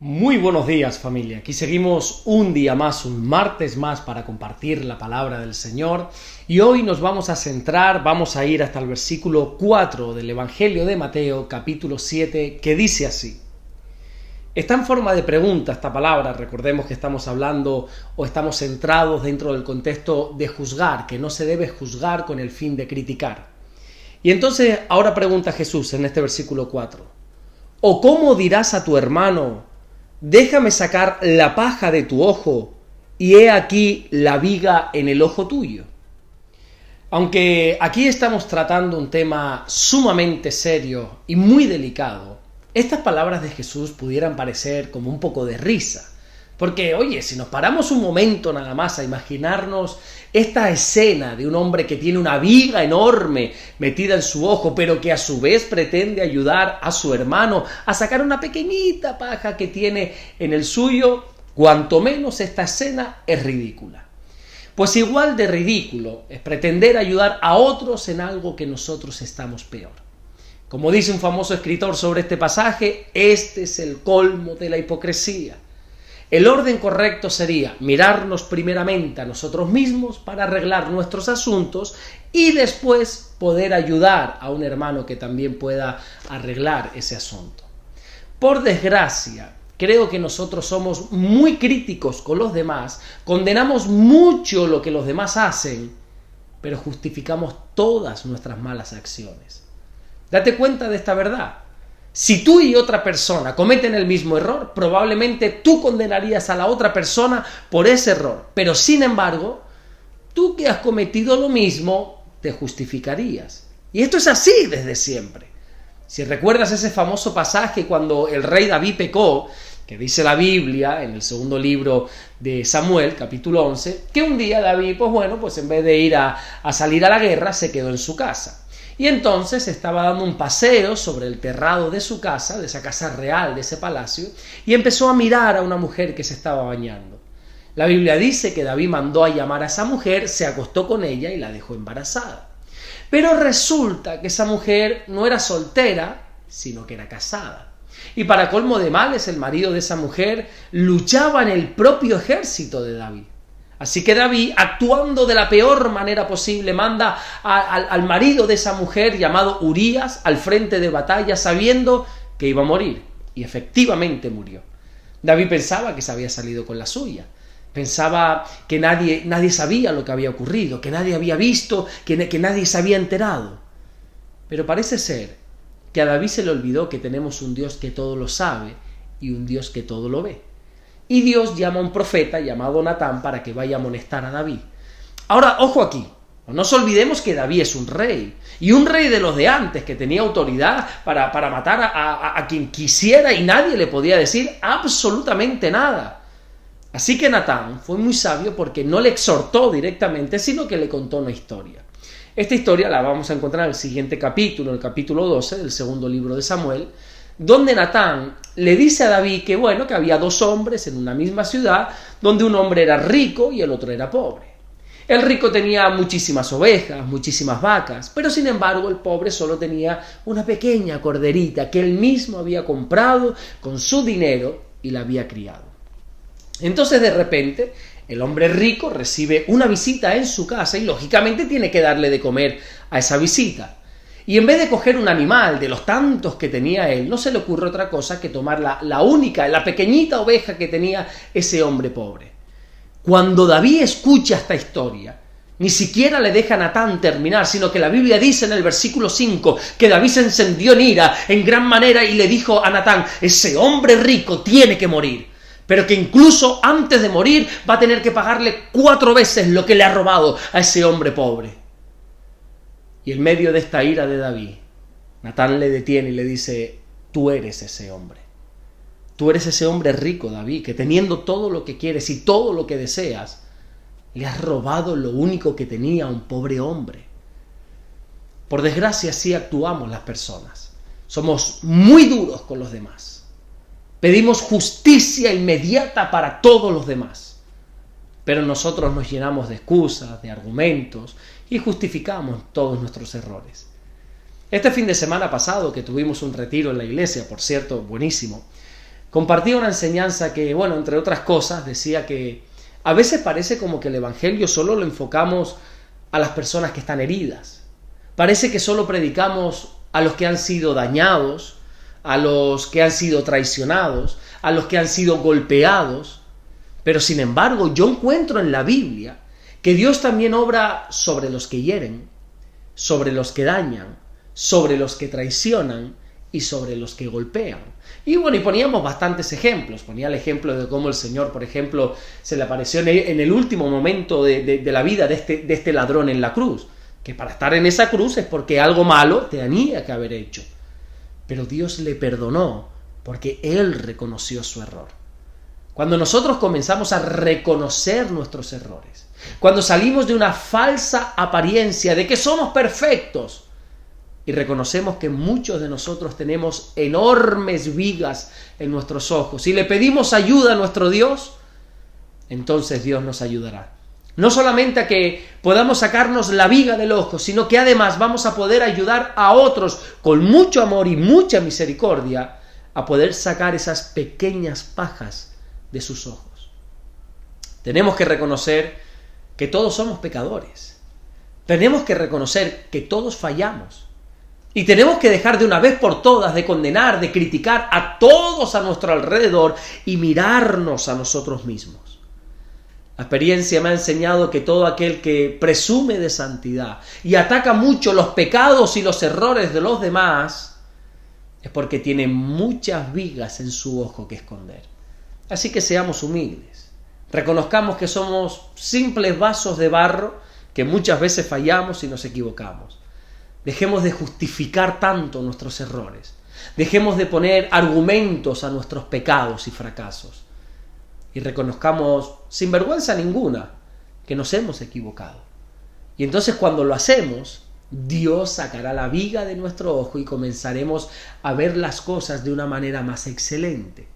Muy buenos días, familia. Aquí seguimos un día más, un martes más para compartir la palabra del Señor. Y hoy nos vamos a centrar, vamos a ir hasta el versículo 4 del Evangelio de Mateo, capítulo 7, que dice así. Está en forma de pregunta esta palabra. Recordemos que estamos hablando o estamos centrados dentro del contexto de juzgar, que no se debe juzgar con el fin de criticar. Y entonces ahora pregunta Jesús en este versículo 4. ¿O cómo dirás a tu hermano: déjame sacar la paja de tu ojo, y he aquí la viga en el ojo tuyo? Aunque aquí estamos tratando un tema sumamente serio y muy delicado, estas palabras de Jesús pudieran parecer como un poco de risa. Porque, oye, si nos paramos un momento nada más a imaginarnos esta escena de un hombre que tiene una viga enorme metida en su ojo, pero que a su vez pretende ayudar a su hermano a sacar una pequeñita paja que tiene en el suyo, cuanto menos esta escena es ridícula. Pues igual de ridículo es pretender ayudar a otros en algo que nosotros estamos peor. Como dice un famoso escritor sobre este pasaje, este es el colmo de la hipocresía. El orden correcto sería mirarnos primeramente a nosotros mismos para arreglar nuestros asuntos y después poder ayudar a un hermano que también pueda arreglar ese asunto. Por desgracia, creo que nosotros somos muy críticos con los demás, condenamos mucho lo que los demás hacen, pero justificamos todas nuestras malas acciones. Date cuenta de esta verdad. Si tú y otra persona cometen el mismo error, probablemente tú condenarías a la otra persona por ese error. Pero sin embargo, tú que has cometido lo mismo, te justificarías. Y esto es así desde siempre. Si recuerdas ese famoso pasaje cuando el rey David pecó, que dice la Biblia en el segundo libro de Samuel, capítulo 11, que un día David, pues en vez de ir a salir a la guerra, se quedó en su casa. Y entonces estaba dando un paseo sobre el terrado de su casa, de esa casa real, de ese palacio, y empezó a mirar a una mujer que se estaba bañando. La Biblia dice que David mandó a llamar a esa mujer, se acostó con ella y la dejó embarazada. Pero resulta que esa mujer no era soltera, sino que era casada. Y para colmo de males, el marido de esa mujer luchaba en el propio ejército de David. Así que David, actuando de la peor manera posible, manda al marido de esa mujer, llamado Urías, al frente de batalla, sabiendo que iba a morir. Y efectivamente murió. David pensaba que se había salido con la suya. Pensaba que nadie sabía lo que había ocurrido, que nadie había visto, que nadie se había enterado. Pero parece ser que a David se le olvidó que tenemos un Dios que todo lo sabe y un Dios que todo lo ve. Y Dios llama a un profeta llamado Natán para que vaya a amonestar a David. Ahora, ojo aquí, no nos olvidemos que David es un rey, y un rey de los de antes, que tenía autoridad para matar a quien quisiera y nadie le podía decir absolutamente nada. Así que Natán fue muy sabio porque no le exhortó directamente, sino que le contó una historia. Esta historia la vamos a encontrar en el siguiente capítulo, el capítulo 12 del segundo libro de Samuel, donde Natán le dice a David que que había dos hombres en una misma ciudad, donde un hombre era rico y el otro era pobre. El rico tenía muchísimas ovejas, muchísimas vacas, pero sin embargo el pobre solo tenía una pequeña corderita que él mismo había comprado con su dinero y la había criado. Entonces de repente el hombre rico recibe una visita en su casa y lógicamente tiene que darle de comer a esa visita. Y en vez de coger un animal de los tantos que tenía él, no se le ocurre otra cosa que tomar la pequeñita oveja que tenía ese hombre pobre. Cuando David escucha esta historia, ni siquiera le deja a Natán terminar, sino que la Biblia dice en el versículo 5 que David se encendió en ira en gran manera y le dijo a Natán: ese hombre rico tiene que morir, pero que incluso antes de morir va a tener que pagarle 4 veces lo que le ha robado a ese hombre pobre. Y en medio de esta ira de David, Natán le detiene y le dice: tú eres ese hombre. Tú eres ese hombre rico, David, que teniendo todo lo que quieres y todo lo que deseas, le has robado lo único que tenía a un pobre hombre. Por desgracia, así actuamos las personas. Somos muy duros con los demás. Pedimos justicia inmediata para todos los demás. Pero nosotros nos llenamos de excusas, de argumentos y justificamos todos nuestros errores. Este fin de semana pasado, que tuvimos un retiro en la iglesia, por cierto, buenísimo, compartía una enseñanza que, bueno, entre otras cosas, decía que a veces parece como que el Evangelio solo lo enfocamos a las personas que están heridas. Parece que solo predicamos a los que han sido dañados, a los que han sido traicionados, a los que han sido golpeados. Pero sin embargo, yo encuentro en la Biblia que Dios también obra sobre los que hieren, sobre los que dañan, sobre los que traicionan y sobre los que golpean. Y bueno, y poníamos bastantes ejemplos. Ponía el ejemplo de cómo el Señor, por ejemplo, se le apareció en el último momento de la vida de este ladrón en la cruz. Que para estar en esa cruz es porque algo malo tenía que haber hecho. Pero Dios le perdonó porque Él reconoció su error. Cuando nosotros comenzamos a reconocer nuestros errores, cuando salimos de una falsa apariencia de que somos perfectos y reconocemos que muchos de nosotros tenemos enormes vigas en nuestros ojos y le pedimos ayuda a nuestro Dios, entonces Dios nos ayudará. No solamente a que podamos sacarnos la viga del ojo, sino que además vamos a poder ayudar a otros con mucho amor y mucha misericordia a poder sacar esas pequeñas pajas de sus ojos. Tenemos que reconocer que todos somos pecadores. Tenemos que reconocer que todos fallamos. Y tenemos que dejar de una vez por todas de condenar, de criticar a todos a nuestro alrededor y mirarnos a nosotros mismos. La experiencia me ha enseñado que todo aquel que presume de santidad y ataca mucho los pecados y los errores de los demás es porque tiene muchas vigas en su ojo que esconder. Así que seamos humildes. Reconozcamos que somos simples vasos de barro, que muchas veces fallamos y nos equivocamos. Dejemos de justificar tanto nuestros errores. Dejemos de poner argumentos a nuestros pecados y fracasos. Y reconozcamos sin vergüenza ninguna que nos hemos equivocado. Y entonces cuando lo hacemos, Dios sacará la viga de nuestro ojo y comenzaremos a ver las cosas de una manera más excelente.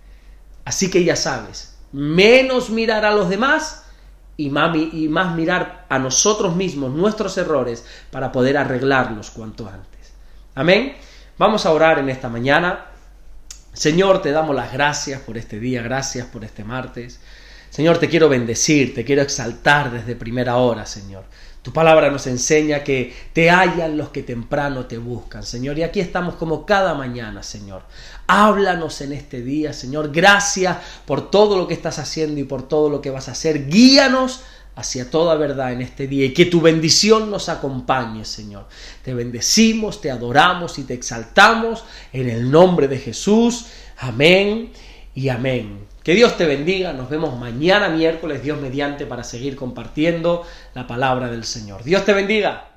Así que ya sabes, menos mirar a los demás y más mirar a nosotros mismos, nuestros errores, para poder arreglarlos cuanto antes. Amén. Vamos a orar en esta mañana. Señor, te damos las gracias por este día, gracias por este martes. Señor, te quiero bendecir, te quiero exaltar desde primera hora, Señor. Tu palabra nos enseña que te hallan los que temprano te buscan, Señor. Y aquí estamos como cada mañana, Señor. Háblanos en este día, Señor. Gracias por todo lo que estás haciendo y por todo lo que vas a hacer. Guíanos hacia toda verdad en este día y que tu bendición nos acompañe, Señor. Te bendecimos, te adoramos y te exaltamos en el nombre de Jesús. Amén y amén. Que Dios te bendiga. Nos vemos mañana miércoles, Dios mediante, para seguir compartiendo la palabra del Señor. Dios te bendiga.